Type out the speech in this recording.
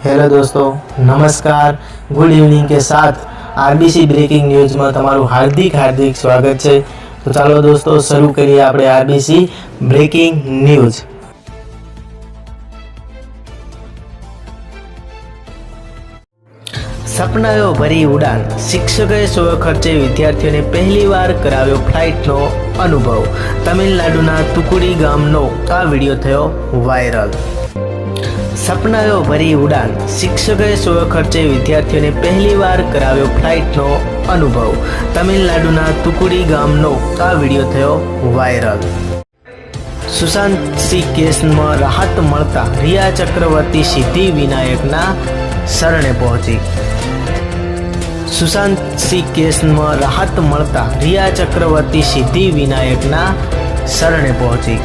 Hello दोस्तों, नमस्कार, good evening के साथ आरबीसी ब्रेकिंग न्यूज़ में तमाરું हार्दिक स्वागत છે। तो ચાલો दोस्तों શરૂ કરીએ આપણે आरबीसी ब्रेकिंग न्यूज़। સપનાઓ ભરી ઉડાન, શિક્ષકોએ સ્વખર્ચે વિદ્યાર્થીઓને પહેલીવાર કરાવ્યો ફ્લાઇટનો અનુભવ। તમિલનાડુના તુકુડી ગામનો આ વિડીયો થયો વાયરલ। સપનાઓ ભરી ઉડાન, શિક્ષકોએ સ્વખર્ચે વિદ્યાર્થીઓને પહેલીવાર કરાવ્યો ફ્લાઇટનો અનુભવ। તમિલનાડુના તુકુડી ગામનો આ વિડીયો થયો વાયરલ। સુશાંત સિંહ કેસમાં રાહત મળતા રિયા ચક્રવર્તી સિદ્ધિવિનાયકના શરણે પહોંચી। સુશાંત સિંહ કેસમાં રાહત મળતા રિયા ચક્રવર્તી સિદ્ધિવિનાયકના શરણે પહોંચી।